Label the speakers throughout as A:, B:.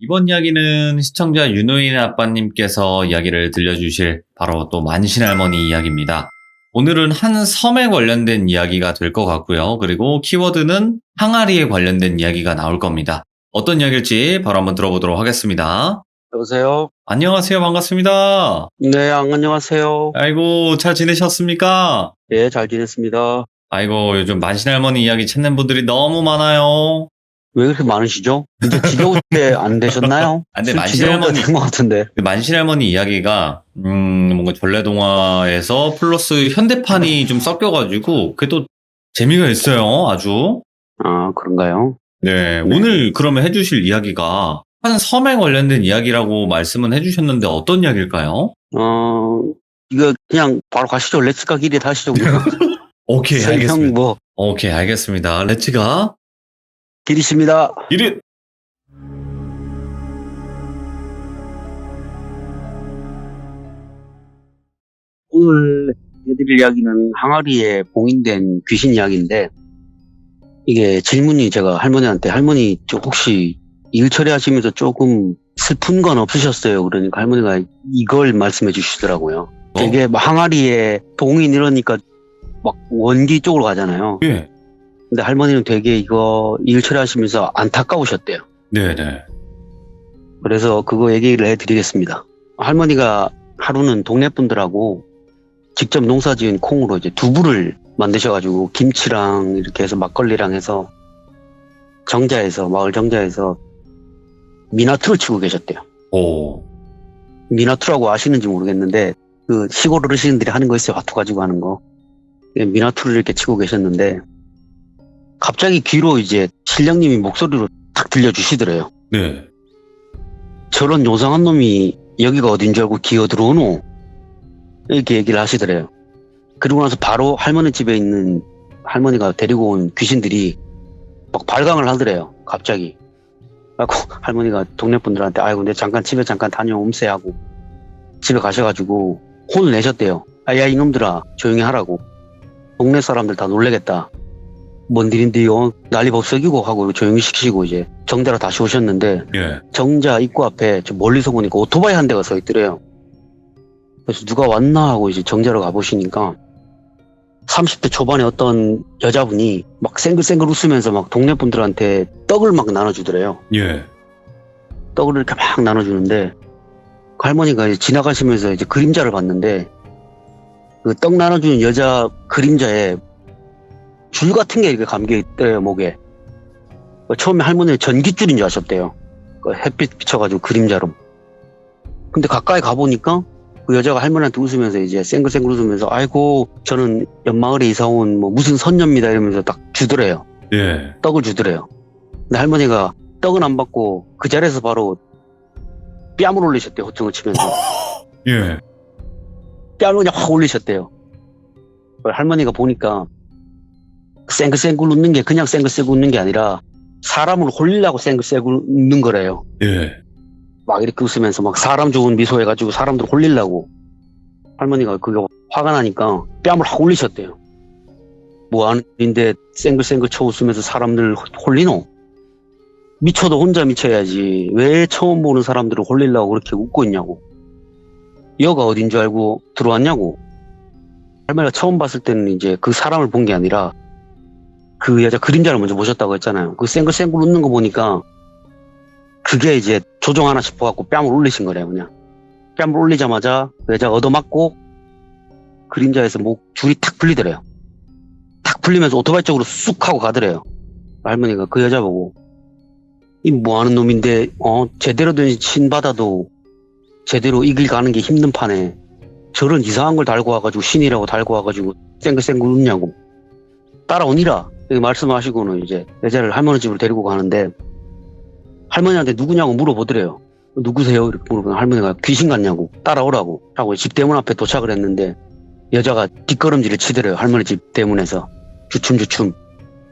A: 이번 이야기는 시청자 윤호인 아빠님께서 이야기를 들려주실 바로 또 만신할머니 이야기입니다. 오늘은 한 섬에 관련된 이야기가 될 것 같고요. 그리고 키워드는 항아리에 관련된 이야기가 나올 겁니다. 어떤 이야기일지 바로 한번 들어보도록 하겠습니다.
B: 여보세요?
A: 안녕하세요. 반갑습니다.
B: 네, 안녕하세요.
A: 아이고, 잘 지내셨습니까?
B: 예, 잘 지냈습니다.
A: 아이고, 요즘 만신할머니 이야기 찾는 분들이 너무 많아요.
B: 왜 그렇게 많으시죠? 이제 지겨울 때 안 되셨나요?
A: 아, 근데
B: 지겨울 때 된 것 같은데.
A: 그 만신할머니 이야기가 뭔가 전래동화에서 플러스 현대판이 좀 섞여가지고 그게 또 재미가 있어요. 아주.
B: 아, 그런가요?
A: 네,
B: 네.
A: 오늘 그러면 해주실 이야기가 한 섬에 관련된 이야기라고 말씀은 해주셨는데 어떤 이야기일까요?
B: 이거 그냥 바로 가시죠. 렛츠가 길이 하시죠. 그냥.
A: 오케이, 알겠습니다.
B: 설명 뭐,
A: 오케이, 알겠습니다. 렛츠가
B: 길이십니다.
A: 이리.
B: 오늘 해드릴 이야기는 항아리에 봉인된 귀신 이야기인데, 이게 질문이 제가 할머니한테, 할머니, 혹시 일 처리하시면서 조금 슬픈 건 없으셨어요? 그러니까 할머니가 이걸 말씀해 주시더라고요. 되게 막 항아리에 봉인 이러니까 막 원기 쪽으로 가잖아요.
A: 예.
B: 근데 할머니는 되게 이거 일 처리하시면서 안타까우셨대요.
A: 네네.
B: 그래서 그거 얘기를 해드리겠습니다. 할머니가 하루는 동네 분들하고 직접 농사 지은 콩으로 이제 두부를 만드셔가지고 김치랑 이렇게 해서 막걸리랑 해서 정자에서, 마을 정자에서 미나투를 치고 계셨대요.
A: 오.
B: 미나투라고 아시는지 모르겠는데 그 시골 어르신들이 하는 거 있어요. 화투 가지고 하는 거. 미나투를 이렇게 치고 계셨는데 갑자기 귀로 이제 신령님이 목소리로 탁 들려주시더래요.
A: 네.
B: 저런 요상한 놈이 여기가 어딘 줄 알고 기어 들어오노? 이렇게 얘기를 하시더래요. 그리고 나서 바로 할머니 집에 있는 할머니가 데리고 온 귀신들이 막 발광을 하더래요. 갑자기. 그래서 할머니가 동네 분들한테 아이고 내 잠깐 집에 잠깐 다녀옴세 하고 집에 가셔가지고 혼을 내셨대요. 야 이놈들아 조용히 하라고. 동네 사람들 다 놀래겠다. 뭔 일인데요? 난리 법석이고 하고 조용히 시키시고 이제 정자로 다시 오셨는데
A: 예.
B: 정자 입구 앞에 저 멀리서 보니까 오토바이 한 대가 서 있더래요. 그래서 누가 왔나 하고 이제 정자로 가보시니까 30대 초반에 어떤 여자분이 막 쌩글쌩글 웃으면서 막 동네 분들한테 떡을 막 나눠주더래요.
A: 예.
B: 떡을 이렇게 막 나눠주는데 그 할머니가 이제 지나가시면서 이제 그림자를 봤는데 그 떡 나눠주는 여자 그림자에 줄 같은 게 이렇게 감겨 있더래요, 목에. 처음에 할머니는 전깃줄인 줄 아셨대요. 햇빛 비춰가지고 그림자로. 근데 가까이 가보니까 그 여자가 할머니한테 웃으면서 이제 쌩글쌩글 웃으면서 아이고 저는 옆마을에 이사 온 뭐 무슨 선녀입니다 이러면서 딱 주더래요.
A: 예.
B: 떡을 주더래요. 근데 할머니가 떡은 안 받고 그 자리에서 바로 뺨을 올리셨대요. 호통을 치면서.
A: 예.
B: 뺨을 그냥 확 올리셨대요. 할머니가 보니까 쌩글쌩글 웃는 게 그냥 쌩글쌩글 웃는 게 아니라 사람을 홀리려고 쌩글쌩글 웃는 거래요.
A: 예.
B: 막 이렇게 웃으면서 막 사람 좋은 미소 해가지고 사람들 홀리려고. 할머니가 그게 화가 나니까 뺨을 확 올리셨대요. 뭐 하는 일인데 쌩글쌩글 쳐 웃으면서 사람들 홀리노? 미쳐도 혼자 미쳐야지. 왜 처음 보는 사람들을 홀리려고 그렇게 웃고 있냐고. 여가 어딘 줄 알고 들어왔냐고. 할머니가 처음 봤을 때는 이제 그 사람을 본 게 아니라 그 여자 그림자를 먼저 보셨다고 했잖아요. 그 쌩글쌩글 웃는 거 보니까 그게 이제 조종하나 싶어갖고 뺨을 올리신 거래요, 그냥. 뺨을 올리자마자 그 여자가 얻어맞고 그림자에서 줄이 탁 풀리더래요. 탁 풀리면서 오토바이 쪽으로 쑥 하고 가더래요. 할머니가 그 여자 보고 이 뭐하는 놈인데 제대로 된 신 받아도 제대로 이 길 가는 게 힘든 판에 저런 이상한 걸 달고 와가지고 신이라고 달고 와가지고 쌩글쌩글 웃냐고. 따라오니라 이렇게 말씀하시고는 이제 여자를 할머니 집으로 데리고 가는데 할머니한테 누구냐고 물어보더래요. 누구세요? 이렇게 물어보면 할머니가 귀신 같냐고 따라오라고 하고 집 대문 앞에 도착을 했는데 여자가 뒷걸음질을 치더래요. 할머니 집 대문에서 주춤주춤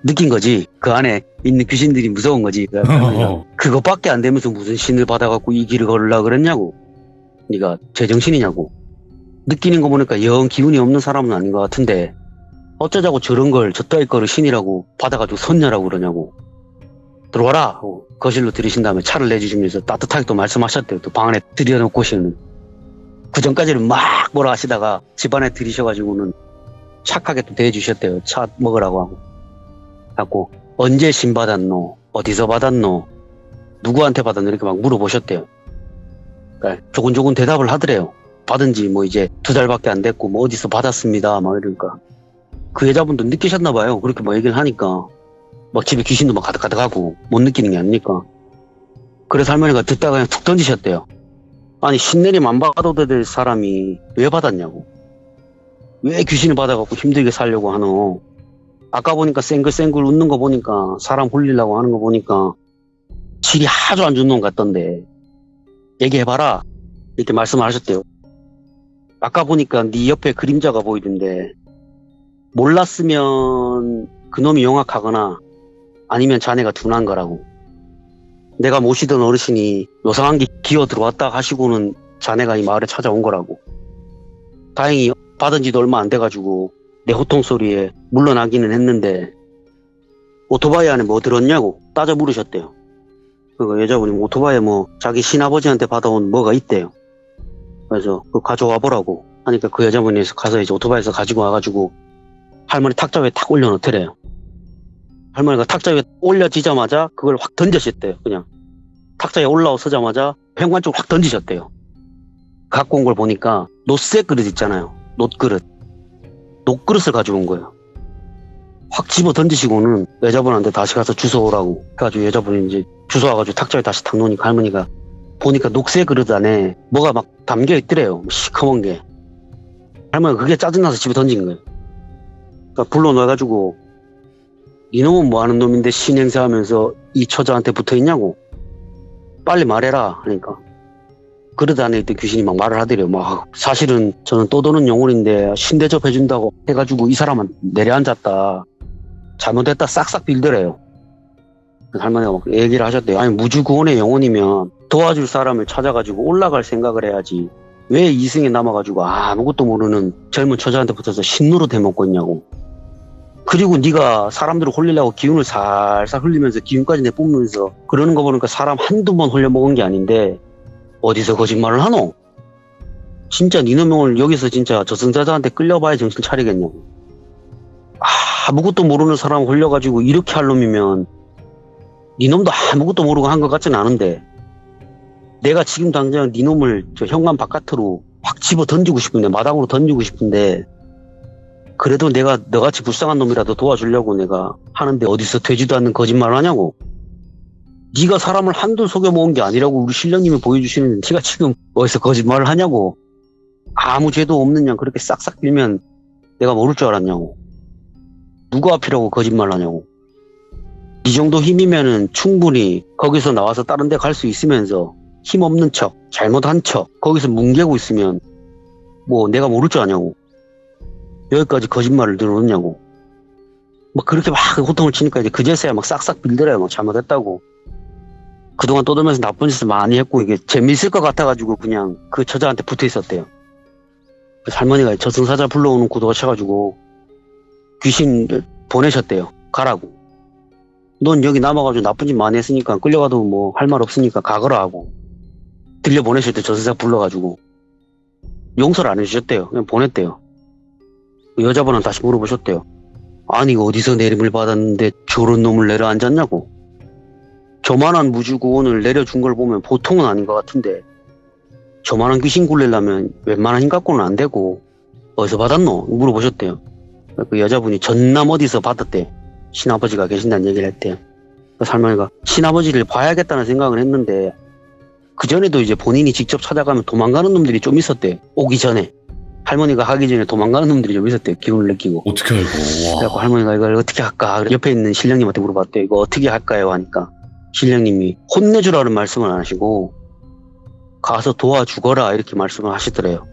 B: 느낀 거지. 그 안에 있는 귀신들이 무서운 거지. 할머니가 그것밖에 안 되면서 무슨 신을 받아갖고 이 길을 걸으려고 그랬냐고. 네가 제정신이냐고. 느끼는 거 보니까 영 기운이 없는 사람은 아닌 것 같은데 어쩌자고 저런 걸 저따위 거를 신이라고 받아가지고 선녀라고 그러냐고. 들어와라 하고 거실로 들이신 다음에 차를 내주시면서 따뜻하게 또 말씀하셨대요. 또 방 안에 들여놓고 오시는. 그 전까지는 막 뭐라 하시다가 집 안에 들이셔가지고는 착하게 또 대해주셨대요. 차 먹으라고 하고. 갖고 언제 신 받았노? 어디서 받았노? 누구한테 받았노? 이렇게 막 물어보셨대요. 그러니까 조곤조곤 대답을 하더래요. 받은 지 뭐 이제 2달밖에 안 됐고 뭐 어디서 받았습니다. 막 이러니까. 그 여자분도 느끼셨나 봐요. 그렇게 뭐 얘기를 하니까. 막 집에 귀신도 막 가득가득하고 못 느끼는 게 아니니까. 그래서 할머니가 듣다가 그냥 툭 던지셨대요. 아니 신내림 안 받아도 될 사람이 왜 받았냐고. 왜 귀신을 받아갖고 힘들게 살려고 하노. 아까 보니까 쌩글쌩글 웃는 거 보니까 사람 홀리려고 하는 거 보니까 질이 아주 안 좋은 놈 같던데 얘기해봐라 이렇게 말씀을 하셨대요. 아까 보니까 네 옆에 그림자가 보이던데 몰랐으면 그놈이 영악하거나 아니면 자네가 둔한 거라고. 내가 모시던 어르신이 요상한 게 기어 들어왔다 하시고는 자네가 이 마을에 찾아온 거라고. 다행히 받은 지도 얼마 안 돼가지고 내 호통 소리에 물러나기는 했는데 오토바이 안에 뭐 들었냐고 따져 물으셨대요. 그 여자분이 오토바이에 뭐 자기 신아버지한테 받아온 뭐가 있대요. 그래서 그거 가져와 보라고 하니까 그 여자분이 가서 이제 오토바이에서 가지고 와가지고 할머니 탁자 위에 탁 올려놓더래요. 할머니가 탁자 위에 올려지자마자 그걸 확 던지셨대요. 그냥 탁자에 올라서자마자 현관 쪽으로 확 던지셨대요. 갖고 온 걸 보니까 노쇠 그릇 있잖아요. 놋그릇. 놋그릇을 가지고 온 거예요. 확 집어 던지시고는 여자분한테 다시 가서 주워오라고 해가지고 여자분이 이제 주워와가지고 탁자에 다시 탁 놓으니까 할머니가 보니까 녹색 그릇 안에 뭐가 막 담겨 있더래요. 시커먼 게. 할머니가 그게 짜증나서 집에 던진 거예요. 그러니까 불러놔가지고 이놈은 뭐 하는 놈인데 신행세하면서 이 처자한테 붙어있냐고. 빨리 말해라 하니까 그릇 안에 있던 귀신이 막 말을 하더래요. 막 사실은 저는 떠도는 영혼인데 신대접 해준다고 해가지고 이 사람은 내려앉았다. 잘못했다 싹싹 빌더래요. 할머니가 막 얘기를 하셨대요. 아니 무주구원의 영혼이면 도와줄 사람을 찾아가지고 올라갈 생각을 해야지. 왜 이승에 남아가지고 아무것도 모르는 젊은 처자한테 붙어서 신노릇 해먹고 있냐고. 그리고 네가 사람들을 홀리려고 기운을 살살 흘리면서 기운까지 내뿜으면서 그러는 거 보니까 사람 한두 번 홀려먹은 게 아닌데 어디서 거짓말을 하노? 진짜 네 놈을 여기서 진짜 저승사자한테 끌려봐야 정신 차리겠냐고. 아무것도 모르는 사람 홀려가지고 이렇게 할 놈이면 네 놈도 아무것도 모르고 한 것 같진 않은데 내가 지금 당장 네 놈을 저 현관 바깥으로 확 집어 던지고 싶은데 마당으로 던지고 싶은데 그래도 내가 너같이 불쌍한 놈이라도 도와주려고 내가 하는데 어디서 되지도 않는 거짓말을 하냐고. 네가 사람을 한둘 속여 모은 게 아니라고 우리 신령님이 보여주시는 네가 지금 어디서 거짓말을 하냐고. 아무 죄도 없는 양 그렇게 싹싹 빌면 내가 모를 줄 알았냐고. 누구 앞이라고 거짓말을 하냐고. 이 정도 힘이면은 충분히 거기서 나와서 다른 데 갈 수 있으면서 힘없는 척 잘못한 척 거기서 뭉개고 있으면 뭐 내가 모를 줄 아냐고. 여기까지 거짓말을 들어놓냐고. 막 그렇게 막 호통을 치니까 이제 그제서야 막 싹싹 빌더래요. 막 잘못했다고. 그동안 떠들면서 나쁜 짓을 많이 했고 이게 재미있을 것 같아가지고 그냥 그 처자한테 붙어 있었대요. 그래서 할머니가 저승사자 불러오는 구도가 쳐가지고 귀신 보내셨대요. 가라고. 넌 여기 남아가지고 나쁜 짓 많이 했으니까 끌려가도 뭐 할 말 없으니까 가거라 하고 들려 보내실 때 저승사자 불러가지고 용서를 안 해주셨대요. 그냥 보냈대요. 그 여자분은 다시 물어보셨대요. 아니 어디서 내림을 받았는데 저런 놈을 내려앉았냐고. 저만한 무주구원을 내려준 걸 보면 보통은 아닌 것 같은데 저만한 귀신 굴리려면 웬만한 힘 갖고는 안 되고 어디서 받았노? 물어보셨대요. 그 여자분이 전남 어디서 받았대. 신아버지가 계신다는 얘기를 했대요. 그래서 할머니가 신아버지를 봐야겠다는 생각을 했는데 그전에도 이제 본인이 직접 찾아가면 도망가는 놈들이 좀 있었대. 오기 전에. 할머니가 하기 전에 도망가는 놈들이 좀 있었대요. 기운을 느끼고.
A: 어떻게 알고? 와.
B: 그래서 할머니가 이걸 어떻게 할까? 옆에 있는 신령님한테 물어봤대요. 이거 어떻게 할까요? 하니까 신령님이 혼내주라는 말씀을 안 하시고 가서 도와주거라 이렇게 말씀을 하시더래요.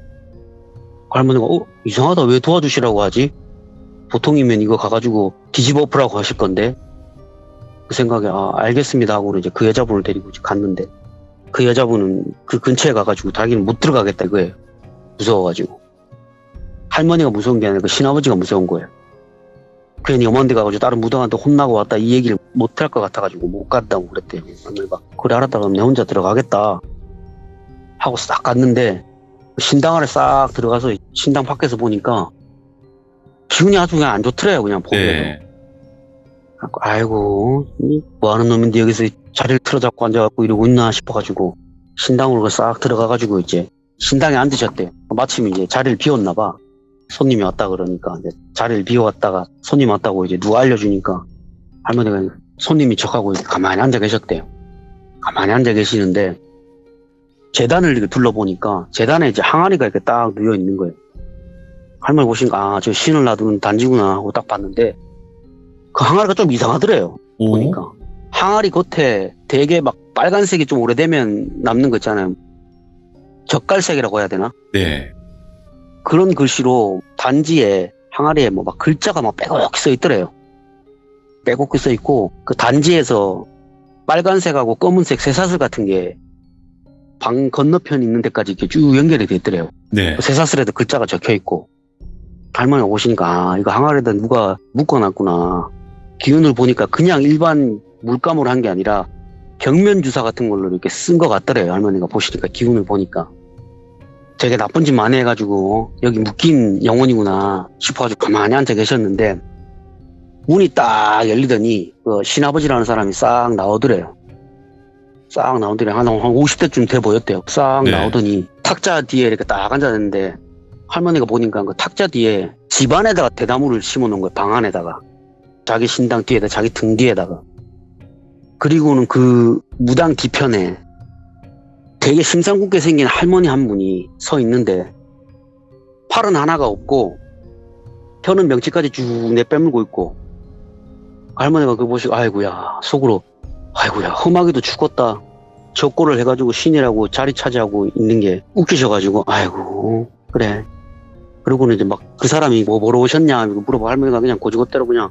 B: 할머니가 이상하다. 왜 도와주시라고 하지? 보통이면 이거 가가지고 뒤집어 엎으라고 하실 건데 그 생각에 알겠습니다 하고 이제 그 여자분을 데리고 갔는데 그 여자분은 그 근처에 가가지고 자기는 못 들어가겠다 이거예요. 무서워가지고. 할머니가 무서운 게 아니라 그 신아버지가 무서운 거예요. 괜히 엄한 데 가가지고 다른 무당한테 혼나고 왔다 이 얘기를 못 할 것 같아가지고 못 간다고 그랬대요. 할머니가. 그래 알았다 그럼 내 혼자 들어가겠다 하고 싹 갔는데 신당 안에 싹 들어가서 신당 밖에서 보니까 기분이 아주 그냥 안 좋더래요. 그냥 보기에도.
A: 네.
B: 아이고 뭐 하는 놈인데 여기서 자리를 틀어잡고 앉아갖고 이러고 있나 싶어가지고 신당으로 싹 들어가가지고 이제 신당에 앉으셨대요. 마침 이제 자리를 비웠나 봐. 손님이 왔다 그러니까 이제 자리를 비워왔다가 손님 왔다고 이제 누가 알려주니까 할머니가 손님이 척하고 가만히 앉아 계셨대요. 가만히 앉아 계시는데 재단을 이렇게 둘러보니까 재단에 이제 항아리가 이렇게 딱 누워 있는 거예요. 할머니 보시니까 아, 저 신을 놔두는 단지구나 하고 딱 봤는데 그 항아리가 좀 이상하더래요.
A: 오?
B: 보니까 항아리 겉에 되게 막 빨간색이 좀 오래되면 남는 거 있잖아요. 젓갈색이라고 해야 되나?
A: 네.
B: 그런 글씨로 단지에 항아리에 뭐 막 글자가 막 빼곡히 써 있더래요. 빼곡히 써 있고 그 단지에서 빨간색하고 검은색 쇠사슬 같은 게 방 건너편 있는 데까지 이렇게 쭉 연결이 돼 있더래요.
A: 네.
B: 그 쇠사슬에도 글자가 적혀 있고 할머니가 오시니까 아 이거 항아리에다 누가 묶어놨구나. 기운을 보니까 그냥 일반 물감으로 한 게 아니라 벽면 주사 같은 걸로 이렇게 쓴 것 같더래요. 할머니가 보시니까 기운을 보니까 되게 나쁜 짓 많이 해가지고 여기 묶인 영혼이구나 싶어가지고 가만히 앉아 계셨는데 문이 딱 열리더니 그 신아버지라는 사람이 싹 나오더래요. 싹 나오더니 한 50대쯤 돼 보였대요. 싹
A: 네.
B: 나오더니 탁자 뒤에 이렇게 딱 앉았는데 할머니가 보니까 그 탁자 뒤에 집안에다가 대나무를 심어 놓은 거예요. 방 안에다가. 자기 신당 뒤에다 자기 등 뒤에다가. 그리고는 그 무당 뒤편에 되게 심상궂게 생긴 할머니 한 분이 서 있는데 팔은 하나가 없고 혀는 명치까지 쭉 내빼물고 있고 할머니가 그거 보시고 아이고야 속으로 아이고야 험하게도 죽었다 적고를 해가지고 신이라고 자리 차지하고 있는 게 웃기셔가지고 아이고 그래 그러고는 이제 막 그 사람이 뭐 보러 오셨냐 이거 물어보고 할머니가 그냥 고지것대로 그냥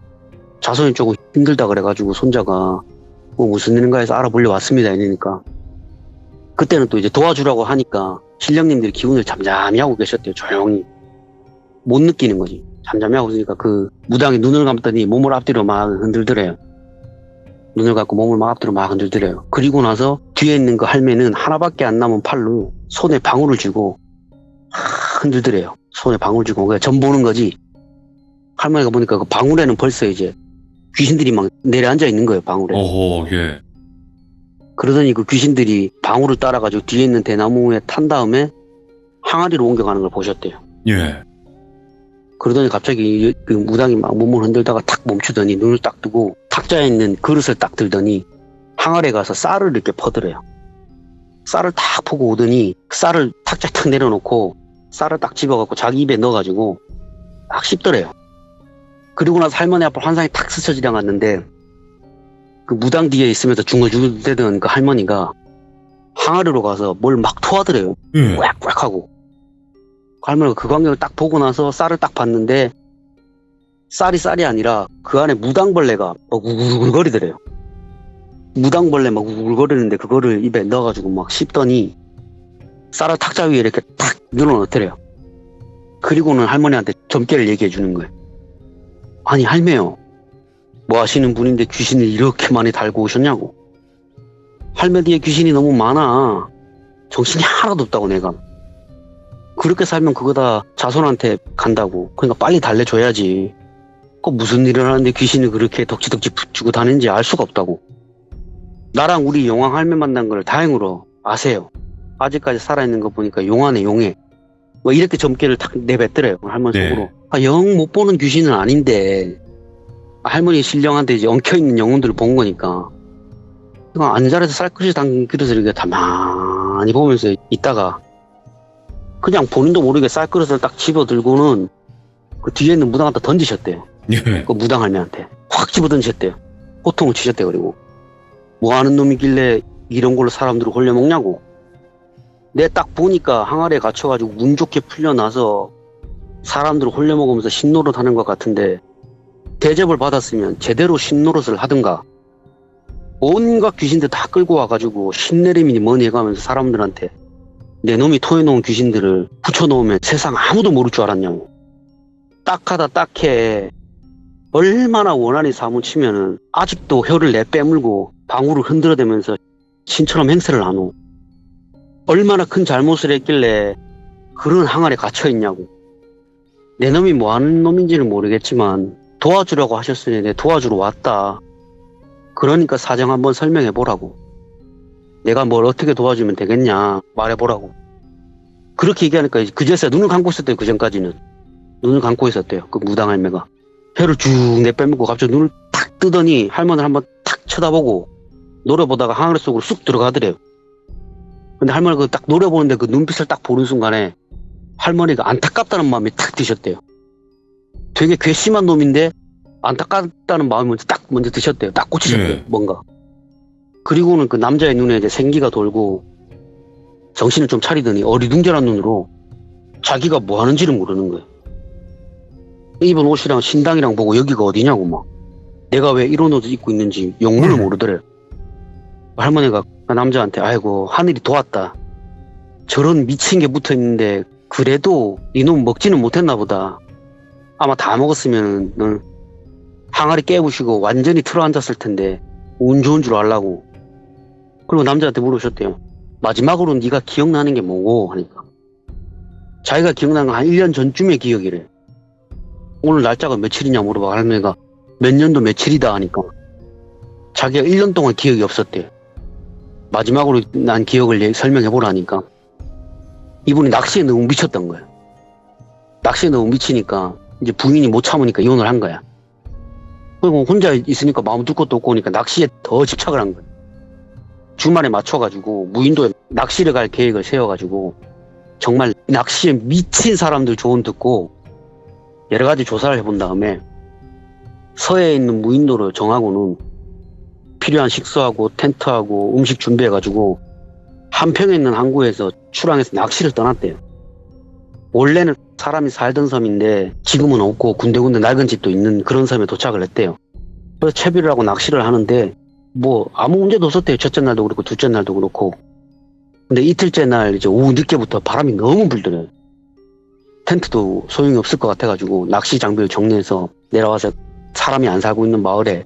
B: 자손이 조금 힘들다 그래가지고 손자가 뭐 무슨 일인가 해서 알아보려 왔습니다 이러니까 그때는 또 이제 도와주라고 하니까 신령님들이 기운을 잠잠히 하고 계셨대요. 조용히 못 느끼는 거지. 잠잠히 하고 있으니까 그 무당이 눈을 감더니 몸을 앞뒤로 막 흔들더래요. 눈을 감고 몸을 막 앞뒤로 막 흔들더래요. 그리고 나서 뒤에 있는 그 할매는 하나밖에 안 남은 팔로 손에 방울을 쥐고 흔들더래요. 손에 방울 쥐고 그냥 전 보는 거지. 할머니가 보니까 그 방울에는 벌써 이제 귀신들이 막 내려앉아 있는 거예요. 방울에.
A: 오호, 예.
B: 그러더니 그 귀신들이 방울을 따라가지고 뒤에 있는 대나무에 탄 다음에 항아리로 옮겨가는 걸 보셨대요.
A: 예.
B: 그러더니 갑자기 그 무당이 막 몸을 흔들다가 탁 멈추더니 눈을 딱 뜨고 탁자에 있는 그릇을 딱 들더니 항아리에 가서 쌀을 이렇게 퍼더래요. 쌀을 딱 퍼고 오더니 쌀을 탁자에 탁 내려놓고 쌀을 딱 집어갖고 자기 입에 넣어가지고 딱 씹더래요. 그리고 나서 할머니 앞으로 환상이 탁 스쳐 지나갔는데 그 무당 뒤에 있으면서 중얼중얼대던 그 할머니가 항아리로 가서 뭘 막 토하더래요.
A: 예.
B: 꽥꽥 하고. 그 할머니가 그 광경을 딱 보고 나서 쌀을 딱 봤는데 쌀이 아니라 그 안에 무당벌레가 막 우글우글거리더래요. 무당벌레 막 우글거리는데 그거를 입에 넣어가지고 막 씹더니 쌀을 탁자 위에 이렇게 탁 눌러놓더래요. 그리고는 할머니한테 점괘를 얘기해 주는 거예요. 아니 할매요. 뭐 하시는 분인데 귀신을 이렇게 많이 달고 오셨냐고. 할매 뒤에 귀신이 너무 많아. 정신이 하나도 없다고 내가. 그렇게 살면 그거 다 자손한테 간다고. 그러니까 빨리 달래줘야지. 그 무슨 일을 하는데 귀신을 그렇게 덕지덕지 붙이고 다니는지 알 수가 없다고. 나랑 우리 용왕 할매 만난 걸 다행으로 아세요. 아직까지 살아있는 거 보니까 용하네 용해. 뭐 이렇게 점괘를 탁 내뱉더래요. 할머니
A: 네.
B: 속으로. 아, 영 못 보는 귀신은 아닌데 할머니 신령한테 이제 엉켜있는 영혼들을 본 거니까 안자리에서 쌀그릇 담긴 그릇을 이렇게 가만히 보면서 있다가 그냥 본인도 모르게 쌀그릇을 딱 집어들고는 그 뒤에 있는 무당한테 던지셨대요.
A: 예.
B: 그 무당 할매한테 확 집어던지셨대요. 호통을 치셨대요. 그리고 뭐 하는 놈이길래 이런 걸로 사람들을 홀려먹냐고. 내 딱 보니까 항아리에 갇혀가지고 운 좋게 풀려나서 사람들을 홀려먹으면서 신노릇 하는 것 같은데 대접을 받았으면 제대로 신노릇을 하든가. 온갖 귀신들 다 끌고 와가지고 신내림이니 뭐니 해가면서 사람들한테 내 놈이 토해놓은 귀신들을 붙여놓으면 세상 아무도 모를 줄 알았냐고. 딱하다 딱해. 얼마나 원한이 사무치면은 아직도 혀를 내빼물고 방울을 흔들어대면서 신처럼 행세를 하노. 얼마나 큰 잘못을 했길래 그런 항아리에 갇혀있냐고. 내 놈이 뭐 하는 놈인지는 모르겠지만 도와주려고 하셨으니 내 도와주러 왔다. 그러니까 사정 한번 설명해보라고. 내가 뭘 어떻게 도와주면 되겠냐 말해보라고. 그렇게 얘기하니까 그제서야 눈을 감고 있었대요. 그 전까지는 눈을 감고 있었대요. 그 무당 할매가 혀를 쭉 내빼먹고 갑자기 눈을 탁 뜨더니 할머니를 한번 탁 쳐다보고 노래 보다가 항아리 속으로 쑥 들어가더래요. 근데 할머니가 딱 노래 보는데 그 눈빛을 딱 보는 순간에 할머니가 안타깝다는 마음이 탁 드셨대요. 되게 괘씸한 놈인데 안타깝다는 마음이 먼저 드셨대요. 딱 꽂히셨대요. 뭔가. 그리고는 그 남자의 눈에 이제 생기가 돌고 정신을 좀 차리더니 어리둥절한 눈으로 자기가 뭐 하는지를 모르는 거예요. 입은 옷이랑 신당이랑 보고 여기가 어디냐고 막. 내가 왜 이런 옷을 입고 있는지 영문을 모르더래요. 할머니가 그 남자한테 아이고 하늘이 도왔다. 저런 미친 게 붙어있는데 그래도 이놈 먹지는 못했나 보다. 아마 다 먹었으면 넌 항아리 깨부시고 완전히 틀어앉았을 텐데 운 좋은 줄 알라고. 그리고 남자한테 물으셨대요. 마지막으로 네가 기억나는 게 뭐고 하니까 자기가 기억나는 건 한 1년 전쯤의 기억이래. 오늘 날짜가 며칠이냐 물어봐. 할머니가 몇 년도 며칠이다 하니까 자기가 1년 동안 기억이 없었대. 마지막으로 난 기억을 설명해보라니까 이분이 낚시에 너무 미쳤던 거야. 낚시에 너무 미치니까 이제 부인이 못 참으니까 이혼을 한 거야. 그리고 혼자 있으니까 마음 둘 것도 없고 그러니까 낚시에 더 집착을 한 거야. 주말에 맞춰가지고 무인도에 낚시를 갈 계획을 세워가지고 정말 낚시에 미친 사람들 조언 듣고 여러 가지 조사를 해본 다음에 서해에 있는 무인도를 정하고는 필요한 식수하고 텐트하고 음식 준비해가지고 한평에 있는 항구에서 출항해서 낚시를 떠났대요. 원래는 사람이 살던 섬인데 지금은 없고 군데군데 낡은 집도 있는 그런 섬에 도착을 했대요. 그래서 채비를 하고 낚시를 하는데 뭐 아무 문제도 없었대요. 첫째 날도 그렇고 둘째 날도 그렇고. 근데 이틀째 날 이제 오후 늦게부터 바람이 너무 불더래요. 텐트도 소용이 없을 것 같아가지고 낚시 장비를 정리해서 내려와서 사람이 안 살고 있는 마을에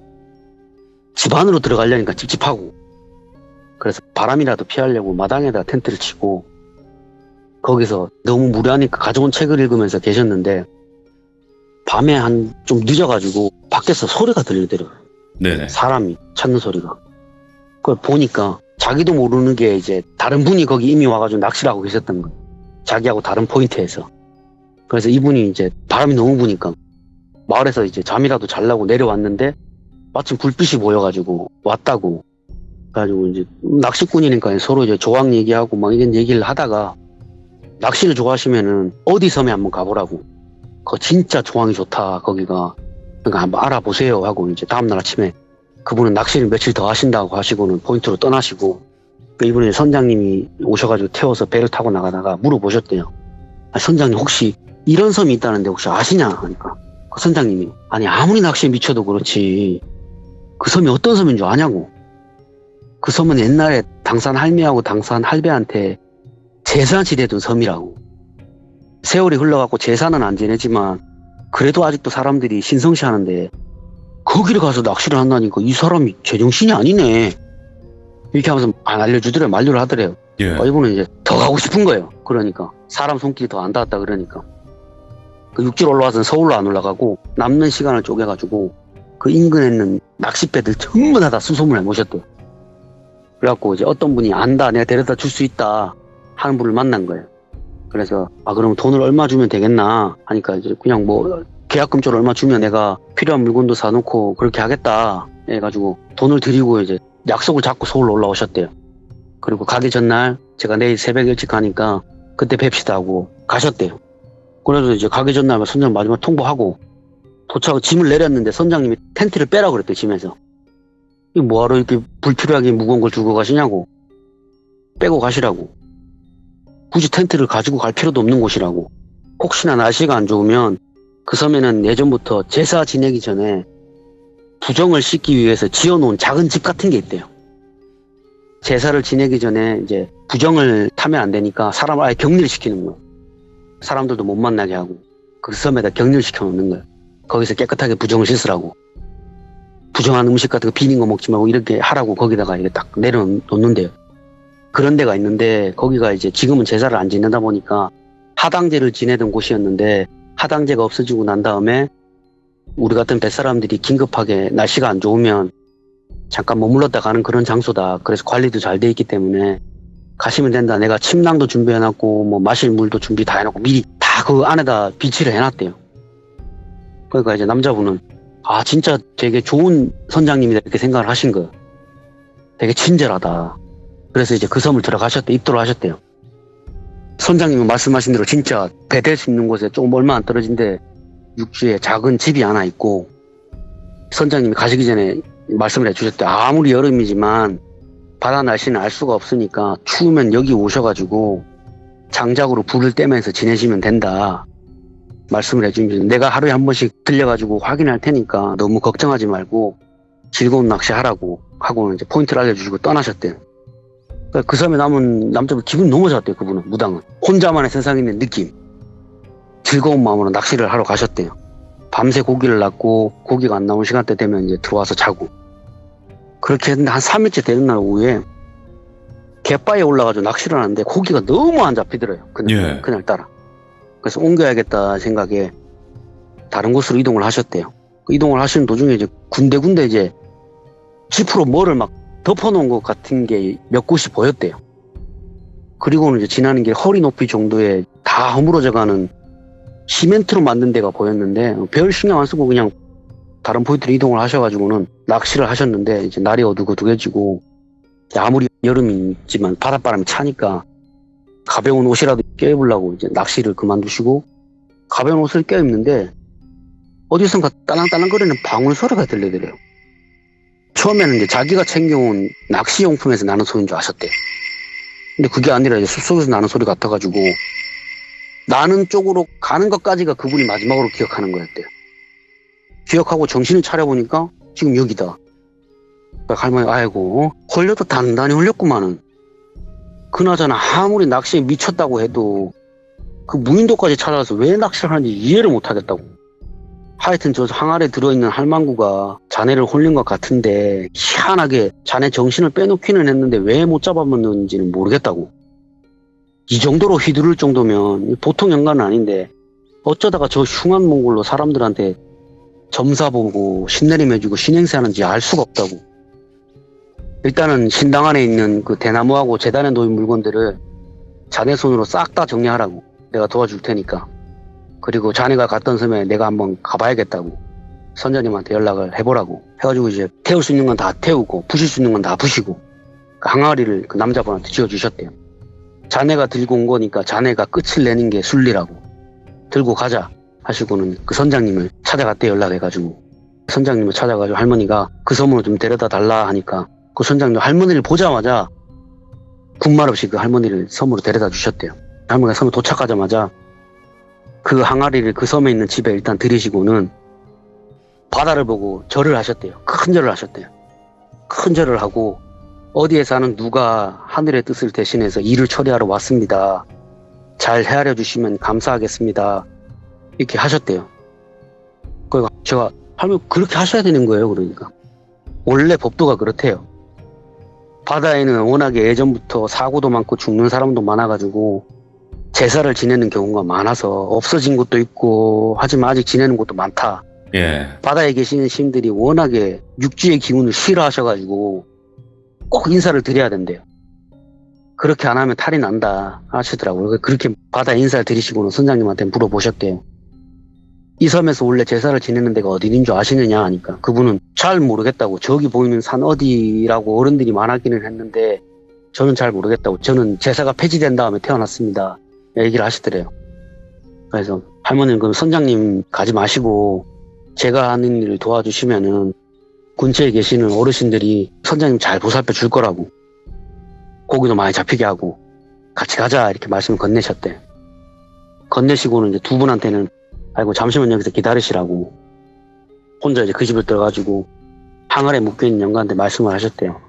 B: 집 안으로 들어가려니까 찝찝하고 그래서 바람이라도 피하려고 마당에다 텐트를 치고 거기서 너무 무료하니까 가져온 책을 읽으면서 계셨는데 밤에 한 좀 늦어가지고 밖에서 소리가 들리더라고요.
A: 네네.
B: 사람이 찾는 소리가. 그걸 보니까 자기도 모르는 게 이제 다른 분이 거기 이미 와가지고 낚시를 하고 계셨던 거예요. 자기하고 다른 포인트에서. 그래서 이분이 이제 바람이 너무 부니까 마을에서 이제 잠이라도 자려고 내려왔는데 마침 불빛이 보여가지고 왔다고. 그래가지고 이제 낚시꾼이니까 서로 이제 조항 얘기하고 막 이런 얘기를 하다가 낚시를 좋아하시면은 어디 섬에 한번 가보라고. 그거 진짜 조항이 좋다 거기가. 그러니까 한번 알아보세요 하고 이제 다음날 아침에 그분은 낚시를 며칠 더 하신다고 하시고는 포인트로 떠나시고 이분이 선장님이 오셔가지고 태워서 배를 타고 나가다가 물어보셨대요. 아, 선장님 혹시 이런 섬이 있다는데 혹시 아시냐 하니까 그 선장님이 아니 아무리 낚시에 미쳐도 그렇지 그 섬이 어떤 섬인 줄 아냐고. 그 섬은 옛날에 당산 할매하고 당산 할배한테 제사지 대둔 섬이라고. 세월이 흘러갖고 제사는 안 지내지만 그래도 아직도 사람들이 신성시 하는데 거기를 가서 낚시를 한다니까 이 사람이 제정신이 아니네. 이렇게 하면서 안 알려주더래요. 만류를 하더래요.
A: 예.
B: 이분은 이제 더 가고 싶은 거예요. 그러니까 사람 손길이 더 안 닿았다 그러니까 그 육지로 올라와서는 서울로 안 올라가고 남는 시간을 쪼개가지고 그 인근에 있는 낚싯배들 전부 다 수소문을 모셨대요. 그래갖고 이제 어떤 분이 안다 내가 데려다 줄 수 있다 하는 분을 만난 거예요. 그래서 아 그럼 돈을 얼마 주면 되겠나 하니까 이제 그냥 뭐 계약금 쪽으로 얼마 주면 내가 필요한 물건도 사놓고 그렇게 하겠다 해가지고 돈을 드리고 이제 약속을 잡고 서울로 올라오셨대요. 그리고 가기 전날 제가 내일 새벽 일찍 가니까 그때 뵙시다 하고 가셨대요. 그래서 이제 가기 전날 선장 마지막 통보하고 도착 짐을 내렸는데 선장님이 텐트를 빼라고 그랬대요. 짐에서. 이거 뭐하러 이렇게 불필요하게 무거운 걸 들고 가시냐고. 빼고 가시라고. 굳이 텐트를 가지고 갈 필요도 없는 곳이라고. 혹시나 날씨가 안 좋으면 그 섬에는 예전부터 제사 지내기 전에 부정을 씻기 위해서 지어놓은 작은 집 같은 게 있대요. 제사를 지내기 전에 이제 부정을 타면 안 되니까 사람을 아예 격리를 시키는 거예요. 사람들도 못 만나게 하고 그 섬에다 격리를 시켜 놓는 거예요. 거기서 깨끗하게 부정을 씻으라고. 부정한 음식 같은 거 비린 거 먹지 말고 이렇게 하라고 거기다가 이게 딱 내려놓는데요. 그런 데가 있는데 거기가 이제 지금은 제사를 안 지내다 보니까 하당제를 지내던 곳이었는데 하당제가 없어지고 난 다음에 우리 같은 뱃사람들이 긴급하게 날씨가 안 좋으면 잠깐 머물렀다 가는 그런 장소다. 그래서 관리도 잘 돼 있기 때문에 가시면 된다. 내가 침낭도 준비해놨고 뭐 마실 물도 준비 다 해놓고 미리 다 그 안에다 비치를 해놨대요. 그러니까 이제 남자분은 아 진짜 되게 좋은 선장님이다 이렇게 생각을 하신 거예요. 되게 친절하다. 그래서 이제 그 섬을 입도를 하셨대요. 선장님은 말씀하신 대로 진짜 배 댈 수 있는 곳에 조금 얼마 안 떨어진데 육지에 작은 집이 하나 있고 선장님이 가시기 전에 말씀을 해주셨대요. 아무리 여름이지만 바다 날씨는 알 수가 없으니까 추우면 여기 오셔가지고 장작으로 불을 떼면서 지내시면 된다. 말씀을 해주시면 내가 하루에 한 번씩 들려가지고 확인할 테니까 너무 걱정하지 말고 즐거운 낚시 하라고 하고 이제 포인트를 알려주시고 떠나셨대요. 그러니까 그 섬에 남은 남자분 기분 너무 좋았대요. 그분은 무당은 혼자만의 세상에 있는 느낌, 즐거운 마음으로 낚시를 하러 가셨대요. 밤새 고기를 낚고 고기가 안 나온 시간대 되면 이제 들어와서 자고 그렇게 했는데 한 3일째 되는 날 오후에 갯바위에 올라가지고 낚시를 하는데 고기가 너무 안 잡히더래요. 그날따라. 그래서 옮겨야겠다 생각에 다른 곳으로 이동을 하셨대요. 그 이동을 하시는 도중에 이제 군데군데 이제 지프로 뭐를 막 덮어놓은 것 같은 게 몇 곳이 보였대요. 그리고는 이제 지나는 게 허리 높이 정도에 다 허물어져가는 시멘트로 만든 데가 보였는데 별 신경 안 쓰고 그냥 다른 포인트로 이동을 하셔가지고는 낚시를 하셨는데 이제 날이 어두고두겨지고 아무리 여름이지만 바닷바람이 차니까 가벼운 옷이라도 껴입으려고 이제 낚시를 그만두시고 가벼운 옷을 껴입는데 어디선가 딸랑딸랑거리는 방울 소리가 들리더래요. 처음에는 이제 자기가 챙겨온 낚시용품에서 나는 소리인 줄 아셨대요. 근데 그게 아니라 이제 숲속에서 나는 소리 같아가지고 나는 쪽으로 가는 것까지가 그분이 마지막으로 기억하는 거였대요. 기억하고 정신을 차려보니까 지금 여기다. 할머니 아이고 홀려도 단단히 홀렸구만은. 그나저나 아무리 낚시에 미쳤다고 해도 그 무인도까지 찾아와서 왜 낚시를 하는지 이해를 못하겠다고. 하여튼 저 항아리에 들어있는 할망구가 자네를 홀린 것 같은데 희한하게 자네 정신을 빼놓기는 했는데 왜 못 잡아먹는지는 모르겠다고. 이 정도로 휘두를 정도면 보통 연간은 아닌데 어쩌다가 저 흉한 몽골로 사람들한테 점사 보고 신내림해주고 신행세하는지 알 수가 없다고. 일단은 신당 안에 있는 그 대나무하고 재단에 놓인 물건들을 자네 손으로 싹 다 정리하라고. 내가 도와줄 테니까. 그리고 자네가 갔던 섬에 내가 한번 가봐야겠다고 선장님한테 연락을 해보라고 해가지고 이제 태울 수 있는 건 다 태우고 부실 수 있는 건 다 부시고 그 항아리를 그 남자분한테 지어주셨대요. 자네가 들고 온 거니까 자네가 끝을 내는 게 순리라고. 들고 가자 하시고는 그 선장님을 찾아갔대. 연락해가지고 선장님을 찾아가지고 할머니가 그 섬으로 좀 데려다 달라 하니까 그 선장님 할머니를 보자마자 군말 없이 그 할머니를 섬으로 데려다 주셨대요. 할머니가 섬에 도착하자마자 그 항아리를 그 섬에 있는 집에 일단 들이시고는 바다를 보고 절을 하셨대요. 큰 절을 하셨대요. 큰 절을 하고 어디에 사는 누가 하늘의 뜻을 대신해서 일을 처리하러 왔습니다. 잘 헤아려 주시면 감사하겠습니다. 이렇게 하셨대요. 그러니까 제가 할머니 그렇게 하셔야 되는 거예요. 그러니까 원래 법도가 그렇대요. 바다에는 워낙에 예전부터 사고도 많고 죽는 사람도 많아가지고 제사를 지내는 경우가 많아서 없어진 곳도 있고 하지만 아직 지내는 곳도 많다.
A: 예.
B: 바다에 계시는 시민들이 워낙에 육지의 기운을 싫어하셔가지고 꼭 인사를 드려야 된대요. 그렇게 안 하면 탈이 난다 하시더라고요. 그렇게 바다에 인사를 드리시고는 선장님한테 물어보셨대요. 이 섬에서 원래 제사를 지내는 데가 어디인 줄 아시느냐 하니까 그분은 잘 모르겠다고. 저기 보이는 산 어디라고 어른들이 말하기는 했는데 저는 잘 모르겠다고. 저는 제사가 폐지된 다음에 태어났습니다. 얘기를 하시더래요. 그래서 할머니는 그럼 선장님 가지 마시고 제가 하는 일을 도와주시면은 근처에 계시는 어르신들이 선장님 잘 보살펴 줄 거라고. 고기도 많이 잡히게 하고 같이 가자 이렇게 말씀을 건네셨대. 건네시고는 이제 두 분한테는 아이고 잠시만 여기서 기다리시라고 혼자 이제 그 집을 들어가지고 항아리에 묶여있는 영가한테 말씀을 하셨대요.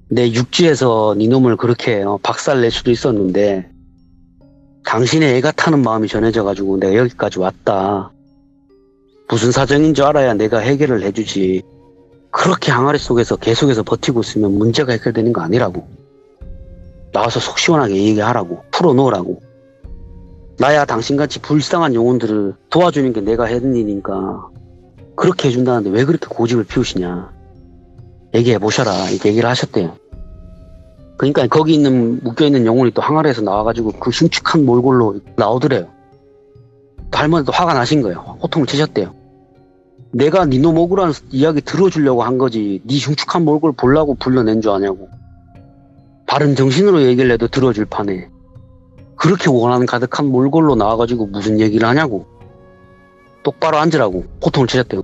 B: 내 육지에서 네 놈을 그렇게 박살 낼 수도 있었는데 당신의 애가 타는 마음이 전해져가지고 내가 여기까지 왔다. 무슨 사정인 줄 알아야 내가 해결을 해주지. 그렇게 항아리 속에서 계속해서 버티고 있으면 문제가 해결되는 거 아니라고. 나와서 속 시원하게 얘기하라고. 풀어놓으라고. 나야 당신같이 불쌍한 영혼들을 도와주는 게 내가 하는 일이니까 그렇게 해준다는데 왜 그렇게 고집을 피우시냐. 얘기해보셔라. 이렇게 얘기를 하셨대요. 그러니까 거기 있는 묶여있는 영혼이 또 항아리에서 나와가지고 그 흉측한 몰골로 나오더래요. 또 할머니도 화가 나신 거예요. 호통을 치셨대요. 내가 니놈 억울한 이야기 들어주려고 한 거지 니 흉측한 몰골 보려고 불러낸 줄 아냐고. 바른 정신으로 얘기를 해도 들어줄 판에 그렇게 원한 가득한 몰골로 나와가지고 무슨 얘기를 하냐고. 똑바로 앉으라고 호통을 치셨대요.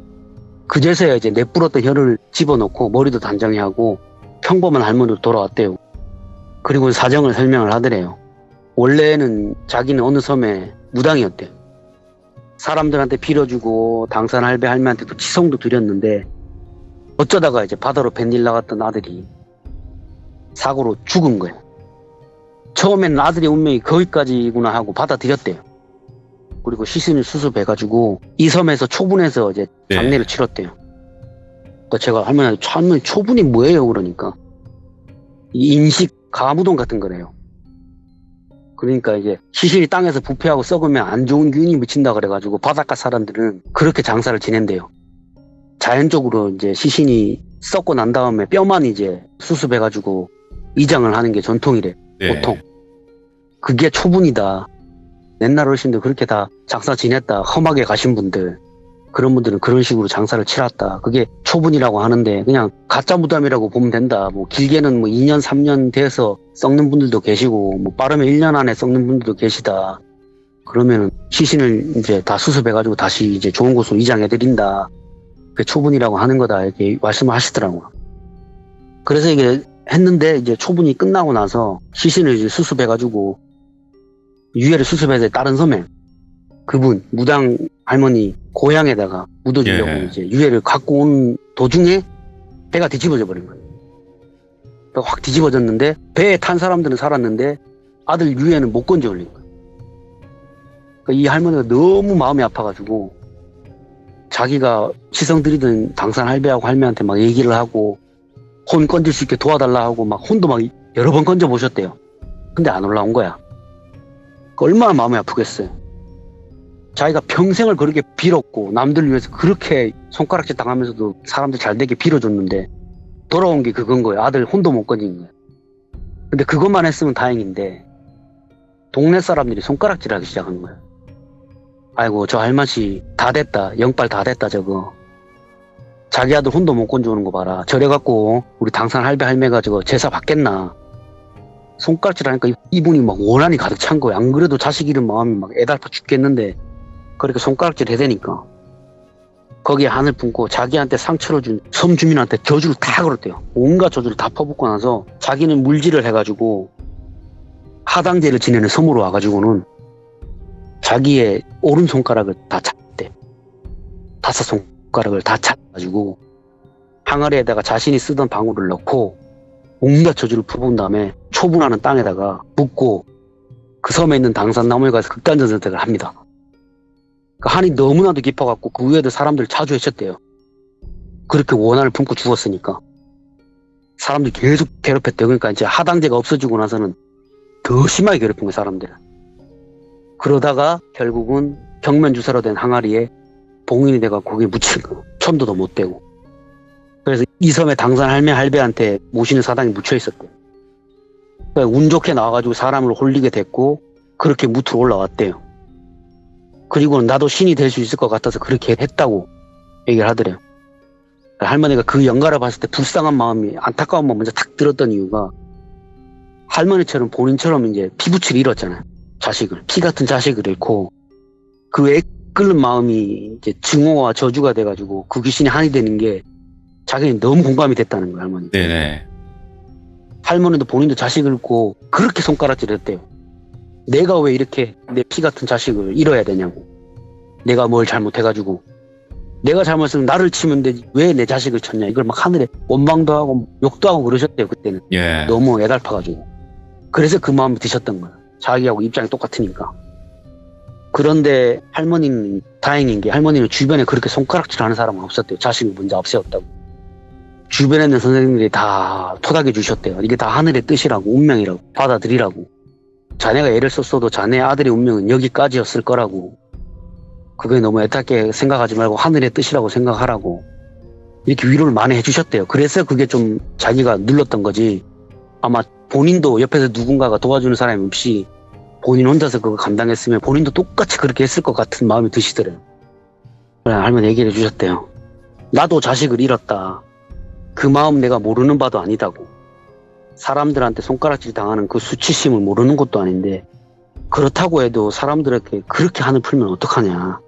B: 그제서야 이제 내뿌렸던 혀를 집어넣고 머리도 단정히 하고 평범한 할머니로 돌아왔대요. 그리고 사정을 설명을 하더래요. 원래는 자기는 어느 섬에 무당이었대요. 사람들한테 빌어주고 당산할배 할매한테도 치성도 드렸는데 어쩌다가 이제 바다로 밴일 나갔던 아들이 사고로 죽은 거예요. 처음에는 아들의 운명이 거기까지구나 하고 받아들였대요. 그리고 시신을 수습해가지고 이 섬에서 초분해서 이제 장례를 치렀대요. 그러니까 제가 할머니 초분이 뭐예요? 그러니까 인식 가무동 같은 거래요. 그러니까 이제 시신이 땅에서 부패하고 썩으면 안 좋은 균이 묻힌다 그래가지고 바닷가 사람들은 그렇게 장사를 지낸대요. 자연적으로 이제 시신이 썩고 난 다음에 뼈만 이제 수습해가지고 이장을 하는 게 전통이래. 보통. 그게 초분이다. 옛날 어르신들 그렇게 다 장사 지냈다. 험하게 가신 분들, 그런 분들은 그런 식으로 장사를 치렀다. 그게 초분이라고 하는데 그냥 가짜 무덤이라고 보면 된다. 뭐 길게는 뭐 2년 3년 돼서 썩는 분들도 계시고 뭐 빠르면 1년 안에 썩는 분들도 계시다. 그러면은 시신을 이제 다 수습해가지고 다시 이제 좋은 곳으로 이장해드린다. 그게 초분이라고 하는 거다. 이렇게 말씀을 하시더라고요. 그래서 이게 했는데 이제 초분이 끝나고 나서 시신을 이제 수습해가지고 유해를 수습해서 다른 섬에 그분 무당 할머니 고향에다가 묻어주려고 이제 유해를 갖고 온 도중에 배가 뒤집어져 버린 거예요. 배가 확 뒤집어졌는데 배에 탄 사람들은 살았는데 아들 유해는 못 건져 올린 거예요. 그러니까 이 할머니가 너무 마음이 아파가지고 자기가 시성 들이던 당산 할배하고 할매한테 막 얘기를 하고 혼 건질 수 있게 도와달라 하고 막 혼도 막 여러 번 건져 보셨대요. 근데 안 올라온 거야. 얼마나 마음이 아프겠어요. 자기가 평생을 그렇게 빌었고 남들 위해서 그렇게 손가락질 당하면서도 사람들 잘 되게 빌어줬는데 돌아온 게 그건 거예요. 아들 혼도 못 건진 거예요. 근데 그것만 했으면 다행인데 동네 사람들이 손가락질하기 시작한 거예요. 아이고 저 할머니 다 됐다. 영빨 다 됐다 저거. 자기 아들 혼도 못 건져오는 거 봐라. 저래갖고 우리 당산 할배 할매가 저거 제사 받겠나. 손가락질 하니까 이분이 막 원한이 가득 찬 거예요. 안 그래도 자식 잃은 마음이 막 애달파 죽겠는데 그렇게 손가락질 해대니까 거기에 한을 품고 자기한테 상처를 준 섬 주민한테 저주를 다 걸었대요. 온갖 저주를 다 퍼붓고 나서 자기는 물질을 해가지고 하당제를 지내는 섬으로 와가지고는 자기의 오른손가락을 다 찼대. 5손가락을 다 찼가지고 항아리에다가 자신이 쓰던 방울을 넣고 온갖 저주를 퍼부은 다음에 초분하는 땅에다가 붓고 그 섬에 있는 당산나무에 가서 극단적 선택을 합니다. 그 한이 너무나도 깊어갖고 그 위에도 사람들 자주 해쳤대요. 그렇게 원한을 품고 죽었으니까. 사람들이 계속 괴롭혔대요. 그러니까 이제 하당제가 없어지고 나서는 더 심하게 괴롭힌 거예요, 사람들. 그러다가 결국은 경면주사로 된 항아리에 봉인이 돼가 거기에 묻힌 거. 천도도 못 대고. 그래서 이 섬에 당산 할매 할배한테 모시는 사당이 묻혀 있었대요. 그러니까 운 좋게 나와가지고 사람을 홀리게 됐고 그렇게 무트로 올라왔대요. 그리고는 나도 신이 될 수 있을 것 같아서 그렇게 했다고 얘기를 하더래요. 할머니가 그 연가를 봤을 때 불쌍한 마음이 안타까운 마음 먼저 탁 들었던 이유가 할머니처럼 본인처럼 이제 피부치를 잃었잖아요. 자식을. 피 같은 자식을 잃고 그 애끓는 마음이 이제 증오와 저주가 돼가지고 그 귀신이 한이 되는 게 자기는 너무 공감이 됐다는 거예요, 할머니.
A: 네네.
B: 할머니도 본인도 자식을 잃고 그렇게 손가락질을 했대요. 내가 왜 이렇게 내 피 같은 자식을 잃어야 되냐고. 내가 뭘 잘못해가지고. 내가 잘못했으면 나를 치면 되지 왜 내 자식을 쳤냐. 이걸 막 하늘에 원망도 하고 욕도 하고 그러셨대요, 그때는.
A: 예.
B: 너무 애달파가지고. 그래서 그 마음이 드셨던 거예요. 자기하고 입장이 똑같으니까. 그런데 할머니는 다행인 게 할머니는 주변에 그렇게 손가락질하는 사람은 없었대요. 자식을 먼저 앞세웠다고. 주변에 있는 선생님들이 다 토닥여 주셨대요. 이게 다 하늘의 뜻이라고, 운명이라고, 받아들이라고. 자네가 애를 썼어도 자네 아들의 운명은 여기까지였을 거라고. 그게 너무 애타게 생각하지 말고 하늘의 뜻이라고 생각하라고. 이렇게 위로를 많이 해주셨대요. 그래서 그게 좀 자기가 눌렀던 거지. 아마 본인도 옆에서 누군가가 도와주는 사람이 없이 본인 혼자서 그거 감당했으면 본인도 똑같이 그렇게 했을 것 같은 마음이 드시더래요. 그래, 할머니 얘기를 해주셨대요. 나도 자식을 잃었다. 그 마음 내가 모르는 바도 아니다고. 사람들한테 손가락질 당하는 그 수치심을 모르는 것도 아닌데 그렇다고 해도 사람들에게 그렇게 한을 풀면 어떡하냐.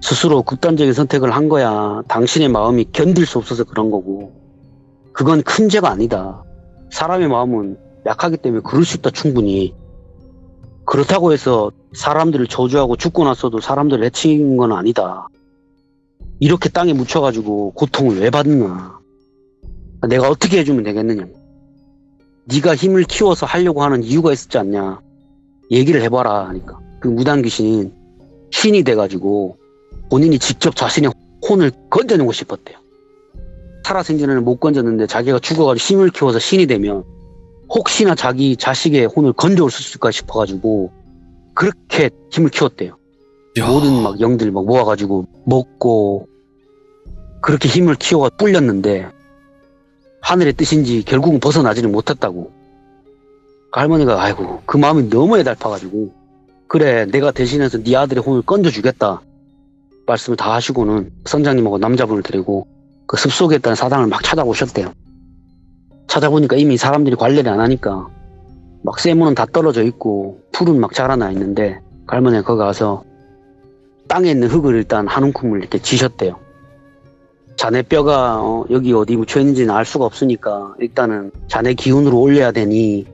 B: 스스로 극단적인 선택을 한 거야. 당신의 마음이 견딜 수 없어서 그런 거고. 그건 큰 죄가 아니다. 사람의 마음은 약하기 때문에 그럴 수 있다, 충분히. 그렇다고 해서 사람들을 저주하고 죽고 났어도 사람들을 해치는 건 아니다. 이렇게 땅에 묻혀가지고 고통을 왜 받느냐. 내가 어떻게 해주면 되겠느냐. 네가 힘을 키워서 하려고 하는 이유가 있었지 않냐. 얘기를 해봐라 하니까 그 무당 귀신은 신이 돼가지고 본인이 직접 자신의 혼을 건져내고 싶었대요. 살아생전에는 못 건졌는데 자기가 죽어가지고 힘을 키워서 신이 되면 혹시나 자기 자식의 혼을 건져올 수 있을까 싶어가지고 그렇게 힘을 키웠대요.
A: 야.
B: 모든 막 영들 막 모아가지고 먹고 그렇게 힘을 키워가 불렸는데 하늘의 뜻인지 결국은 벗어나지는 못했다고. 그 할머니가 아이고 그 마음이 너무 애달파가지고 그래 내가 대신해서 네 아들의 혼을 건져주겠다 말씀을 다 하시고는 선장님하고 남자분을 데리고 그 습속에 있던 사당을 막 찾아오셨대요. 찾아보니까 이미 사람들이 관리를 안 하니까 막 쇠문은 다 떨어져 있고 풀은 막 자라나 있는데 그 할머니가 거기 가서 땅에 있는 흙을 일단 한 움큼을 이렇게 지셨대요. 자네 뼈가 여기 어디 묻혀있는지는 알 수가 없으니까 일단은 자네 기운으로 올려야 되니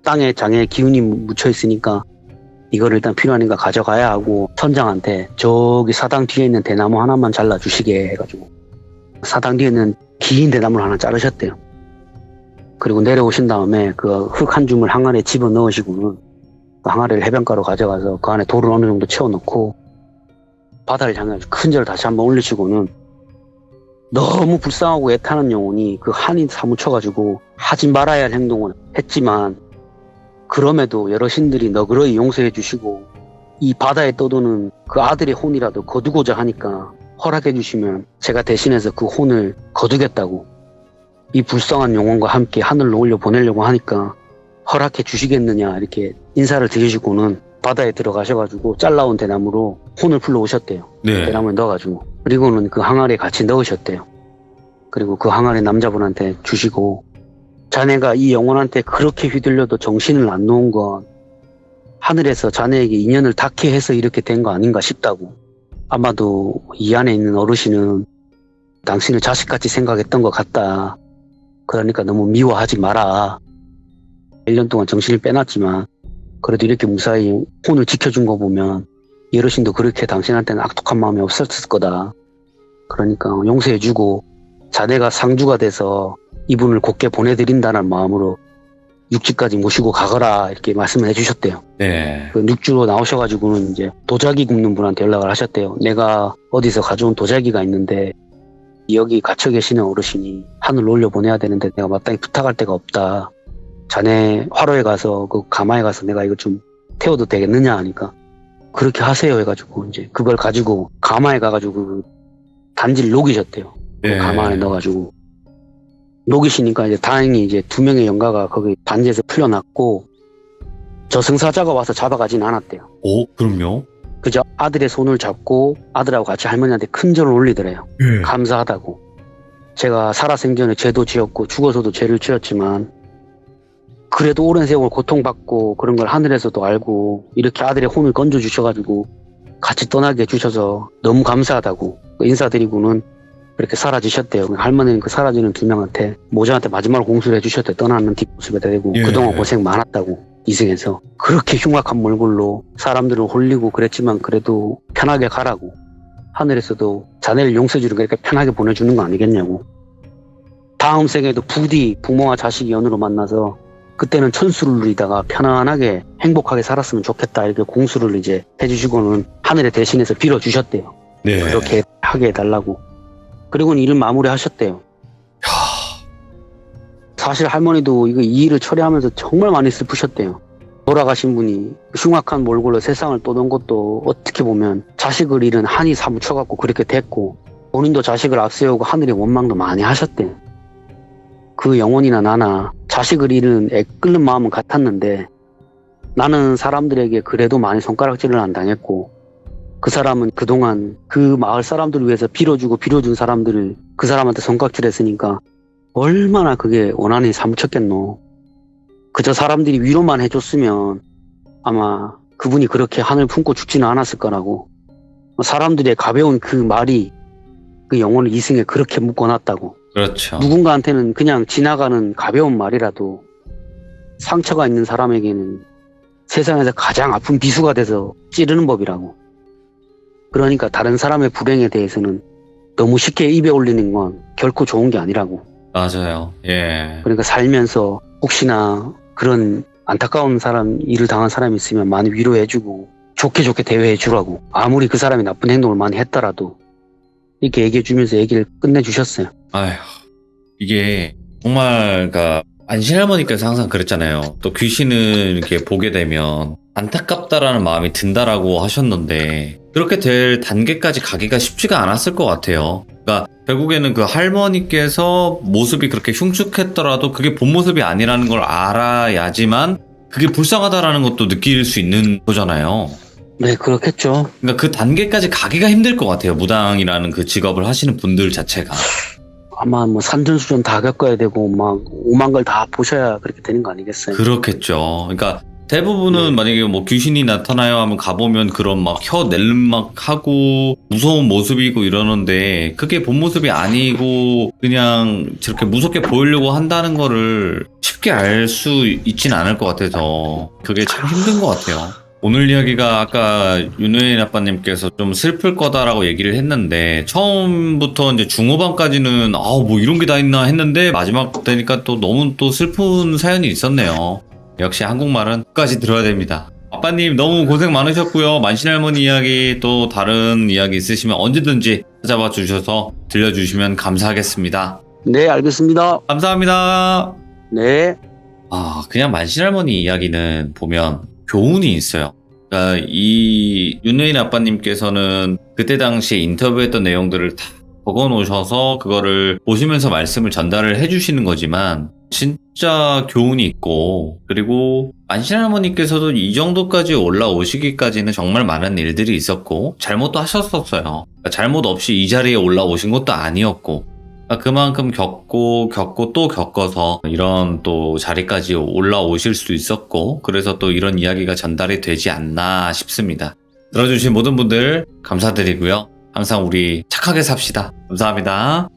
B: 땅에 장에 기운이 묻혀있으니까 이걸 일단 필요하니까 가져가야 하고 선장한테 저기 사당 뒤에 있는 대나무 하나만 잘라주시게 해가지고 사당 뒤에 있는 긴 대나무를 하나 자르셨대요. 그리고 내려오신 다음에 그 흙 한 줌을 항아리에 집어넣으시고는 그 항아리를 해변가로 가져가서 그 안에 돌을 어느 정도 채워넣고 바다를 향해 큰 절을 다시 한번 올리시고는 너무 불쌍하고 애타는 영혼이 그 한이 사무쳐가지고 하지 말아야 할 행동을 했지만 그럼에도 여러신들이 너그러이 용서해 주시고 이 바다에 떠도는 그 아들의 혼이라도 거두고자 하니까 허락해 주시면 제가 대신해서 그 혼을 거두겠다고 이 불쌍한 영혼과 함께 하늘로 올려 보내려고 하니까 허락해 주시겠느냐 이렇게 인사를 드리시고는 바다에 들어가셔가지고 잘라온 대나무로 혼을 풀러 오셨대요.
A: 네.
B: 대나무에 넣어가지고 그리고는 그 항아리에 같이 넣으셨대요. 그리고 그 항아리 남자분한테 주시고 자네가 이 영혼한테 그렇게 휘둘려도 정신을 안 놓은 건 하늘에서 자네에게 인연을 닿게 해서 이렇게 된 거 아닌가 싶다고. 아마도 이 안에 있는 어르신은 당신을 자식같이 생각했던 것 같다. 그러니까 너무 미워하지 마라. 1년 동안 정신을 빼놨지만 그래도 이렇게 무사히 혼을 지켜준 거 보면 이 어르신도 그렇게 당신한테는 악독한 마음이 없었을 거다. 그러니까 용서해주고 자네가 상주가 돼서 이분을 곧게 보내드린다는 마음으로 육지까지 모시고 가거라 이렇게 말씀을 해주셨대요.
A: 네.
B: 그 육주로 나오셔가지고는 이제 도자기 굽는 분한테 연락을 하셨대요. 내가 어디서 가져온 도자기가 있는데 여기 갇혀 계시는 어르신이 하늘로 올려보내야 되는데 내가 마땅히 부탁할 데가 없다. 자네 화로에 가서 그 가마에 가서 내가 이거 좀 태워도 되겠느냐 하니까 그렇게 하세요 해가지고 이제 그걸 가지고 가마에 가가지고 그 단지를 녹이셨대요.
A: 네.
B: 가마에 넣어가지고 녹이시니까 이제 다행히 이제 2명의 영가가 거기 단지에서 풀려났고 저승사자가 와서 잡아가진 않았대요.
A: 오, 그럼요.
B: 그저 아들의 손을 잡고 아들하고 같이 할머니한테 큰 절을 올리더래요.
A: 네.
B: 감사하다고. 제가 살아생전에 죄도 지었고 죽어서도 죄를 지었지만 그래도 오랜 세월 고통받고 그런 걸 하늘에서도 알고 이렇게 아들의 혼을 건져주셔가지고 같이 떠나게 해주셔서 너무 감사하다고 인사드리고는 그렇게 사라지셨대요. 할머니는 그 사라지는 2명한테 모자한테 마지막으로 공수를 해주셨대. 떠나는 뒷모습에 대고
A: 예.
B: 그동안 고생 많았다고 이승에서 그렇게 흉악한 몰골로 사람들을 홀리고 그랬지만 그래도 편하게 가라고 하늘에서도 자네를 용서해주는 거 이렇게 편하게 보내주는 거 아니겠냐고. 다음 생에도 부디 부모와 자식이 연으로 만나서 그때는 천수를 누리다가 편안하게 행복하게 살았으면 좋겠다 이렇게 공수를 이제 해주시고는 하늘에 대신해서 빌어주셨대요.
A: 네.
B: 그렇게 하게 해달라고. 그리고는 일을 마무리하셨대요. 사실 할머니도 이 일을 처리하면서 정말 많이 슬프셨대요. 돌아가신 분이 흉악한 몰골로 세상을 떠난 것도 어떻게 보면 자식을 잃은 한이 사무쳐갖고 그렇게 됐고 본인도 자식을 앞세우고 하늘의 원망도 많이 하셨대요. 그 영혼이나 나나 자식을 잃은 애 끓는 마음은 같았는데 나는 사람들에게 그래도 많이 손가락질을 안 당했고 그 사람은 그동안 그 마을 사람들을 위해서 빌어준 사람들을 그 사람한테 손가락질했으니까 얼마나 그게 원한이 사무쳤겠노. 그저 사람들이 위로만 해줬으면 아마 그분이 그렇게 하늘 품고 죽지는 않았을 거라고. 사람들의 가벼운 그 말이 그 영혼을 이승에 그렇게 묶어놨다고.
A: 그렇죠.
B: 누군가한테는 그냥 지나가는 가벼운 말이라도 상처가 있는 사람에게는 세상에서 가장 아픈 비수가 돼서 찌르는 법이라고. 그러니까 다른 사람의 불행에 대해서는 너무 쉽게 입에 올리는 건 결코 좋은 게 아니라고.
A: 맞아요. 예.
B: 그러니까 살면서 혹시나 그런 안타까운 사람, 일을 당한 사람이 있으면 많이 위로해주고 좋게 대해주라고. 아무리 그 사람이 나쁜 행동을 많이 했더라도 이렇게 얘기해주면서 얘기를 끝내주셨어요.
A: 아휴, 이게 정말 그러니까 안신할머니께서 항상 그랬잖아요. 또 귀신을 이렇게 보게 되면 안타깝다라는 마음이 든다라고 하셨는데 그렇게 될 단계까지 가기가 쉽지가 않았을 것 같아요. 그러니까 결국에는 그 할머니께서 모습이 그렇게 흉측했더라도 그게 본 모습이 아니라는 걸 알아야지만 그게 불쌍하다라는 것도 느낄 수 있는 거잖아요.
B: 네, 그렇겠죠.
A: 그러니까 그 단계까지 가기가 힘들 것 같아요. 무당이라는 그 직업을 하시는 분들 자체가.
B: 아마 뭐 산전수전 다 겪어야 되고 막 오만 걸 다 보셔야 그렇게 되는 거 아니겠어요?
A: 그렇겠죠. 그러니까 대부분은 만약에 뭐 귀신이 나타나요 하면 가보면 그런 막 혀 낼름막 하고 무서운 모습이고 이러는데 그게 본 모습이 아니고 그냥 저렇게 무섭게 보이려고 한다는 거를 쉽게 알 수 있진 않을 것 같아서 그게 참 힘든 것 같아요. 오늘 이야기가 아까 윤호인 아빠님께서 좀 슬플 거다라고 얘기를 했는데 처음부터 이제 중후반까지는 뭐 이런 게 다 있나 했는데 마지막 되니까 또 너무 또 슬픈 사연이 있었네요. 역시 한국말은 끝까지 들어야 됩니다. 아빠님 너무 고생 많으셨고요. 만신할머니 이야기 또 다른 이야기 있으시면 언제든지 찾아봐 주셔서 들려주시면 감사하겠습니다.
B: 네, 알겠습니다.
A: 감사합니다.
B: 네.
A: 그냥 만신할머니 이야기는 보면 교훈이 있어요. 그러니까 이 윤여인 아빠님께서는 그때 당시에 인터뷰했던 내용들을 다 적어 놓으셔서 그거를 보시면서 말씀을 전달을 해주시는 거지만 진짜 교훈이 있고 그리고 만신할머니께서도 이 정도까지 올라오시기까지는 정말 많은 일들이 있었고 잘못도 하셨었어요. 그러니까 잘못 없이 이 자리에 올라오신 것도 아니었고 그만큼 겪고 또 겪어서 이런 또 자리까지 올라오실 수 있었고 그래서 또 이런 이야기가 전달이 되지 않나 싶습니다. 들어주신 모든 분들 감사드리고요. 항상 우리 착하게 삽시다. 감사합니다.